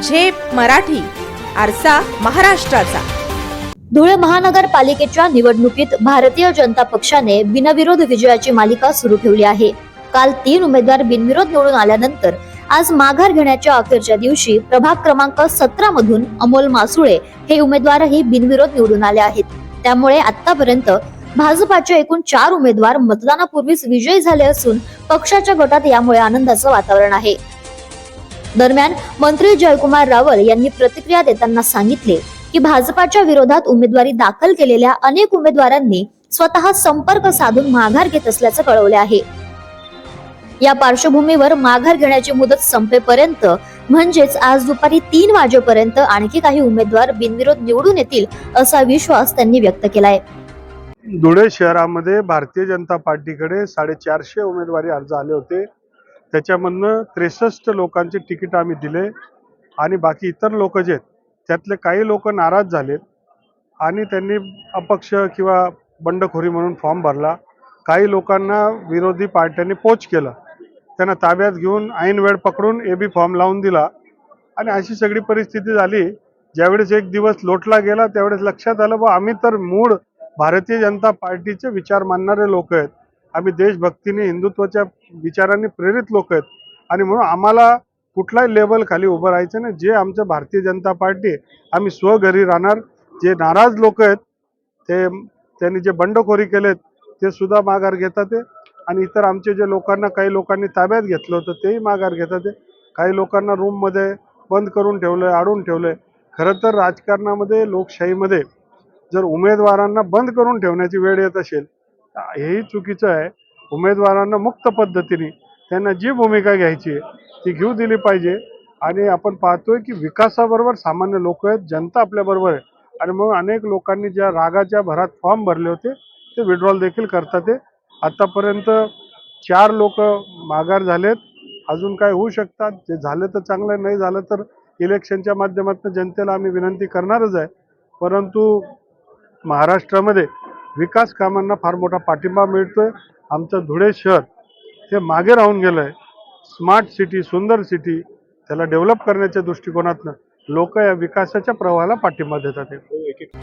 झेप मराठी, आरसा महाराष्ट्राचा. धुळे महानगरपालिकेच्या निवडणुकीत भारतीय जनता पक्षाने बिनविरोध विजयाची मालिका सुरू ठेवली आहे. काल 3 उमेदवार बिनविरोध निवडून आल्यानंतर आज माघार घेण्याच्या अखेरच्या दिवशी प्रभाग क्रमांक 17 मधून अमोल मासुळे हे उमेदवारही बिनविरोध निवडून आले आहेत. त्यामुळे आतापर्यंत भाजपाचे एकूण 4 उमेदवार मतदानापूर्वीच विजयी झाले असून पक्षाच्या गटात यामुळे आनंदाचं वातावरण आहे. दरम्यान मंत्री जयकुमार रावल यांनी प्रतिक्रिया देताना सांगितले की भाजपाच्या विरोधात उमेदवारी दाखल केलेल्या अनेक उमेदवारांनी स्वतः संपर्क साधून माघार घेत असल्याचं कळवले आहे. या पार्श्वभूमीवर माघार घेण्याची मुदत संपेपर्यंत म्हणजेच आज दुपारी 3 वाजेपर्यंत आणखी काही उमेदवार बिनविरोध निवडून येतील असा विश्वास त्यांनी व्यक्त केलाय. धुळे शहरामध्ये भारतीय जनता पार्टीकडे 450 उमेदवारी अर्ज आले होते. त्याच्यामधनं 63 लोकांचे तिकीट आम्ही दिले आणि बाकी इतर लोक जे त्यातले काही लोक नाराज झालेत आणि त्यांनी अपक्ष किंवा बंडखोरी म्हणून फॉर्म भरला. काही लोकांना विरोधी पार्ट्यांनी पोच केलं, त्यांना ताब्यात घेऊन ऐन वेळ पकडून एबी फॉर्म लावून दिला आणि अशी सगळी परिस्थिती झाली. ज्यावेळेस एक दिवस लोटला गेला त्यावेळेस लक्षात आलं बा आम्ही तर मूळ भारतीय जनता पार्टीचे विचार मानणारे लोक आहेत, आम्ही देशभक्तीने हिंदुत्वाच्या विचारांनी प्रेरित लोक आहेत आणि म्हणून आम्हाला कुठलाही लेवल खाली उभं राहायचं नाही. जे आमचं भारतीय जनता पार्टी आम्ही स्वघरी राहणार. जे नाराज लोक आहेत त्यांनी जे बंडखोरी केलेत ते सुद्धा माघार घेतात आणि इतर आमचे जे लोकांना काही लोकांनी ताब्यात घेतलं होतं तेही माघार घेतात. काही लोकांना रूममध्ये बंद करून ठेवलंय, अडवून ठेवलंय. खरं तर राजकारणामध्ये लोकशाहीमध्ये जर उमेदवारांना बंद करून ठेवण्याची वेळ येत असेल हेही चुकीचं आहे. उमेदवारांना मुक्त पद्धतीने त्यांना जी भूमिका घ्यायची आहे ती घेऊ दिली पाहिजे आणि आपण पाहतोय की विकासाबरोबर सामान्य लोक आहेत, जनता आपल्याबरोबर आहे आणि मग अनेक लोकांनी ज्या रागाच्या भरात फॉर्म भरले होते ते विड्रॉल देखील करतात. आतापर्यंत 4 लोक माघार झालेत, अजून काय होऊ शकतात. जे झालं तर चांगलं, नाही झालं तर इलेक्शनच्या माध्यमातून जनतेला आम्ही विनंती करणारच आहे. परंतु महाराष्ट्रामध्ये विकास कामांना फार मोठा पाठिंबा मिळतोय. आमचं धुळे शहर हे मागे राहून गेलंय. स्मार्ट सिटी, सुंदर सिटी त्याला डेव्हलप करण्याच्या दृष्टिकोनातून लोक या विकासाच्या प्रवाहाला पाठिंबा देतात.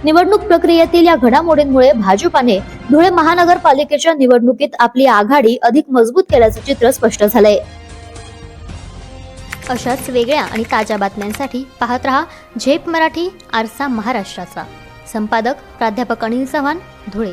निवडणूक प्रक्रियेतील या घडामोडींमुळे भाजपाने धुळे महानगरपालिकेच्या निवडणुकीत आपली आघाडी अधिक मजबूत केल्याचं चित्र स्पष्ट झालंय. अशाच वेगळ्या आणि ताज्या बातम्यांसाठी पाहत रहा झेप मराठी, आरसा महाराष्ट्राचा. संपादक प्राध्यापक अनिल चव्हाण, धुळे.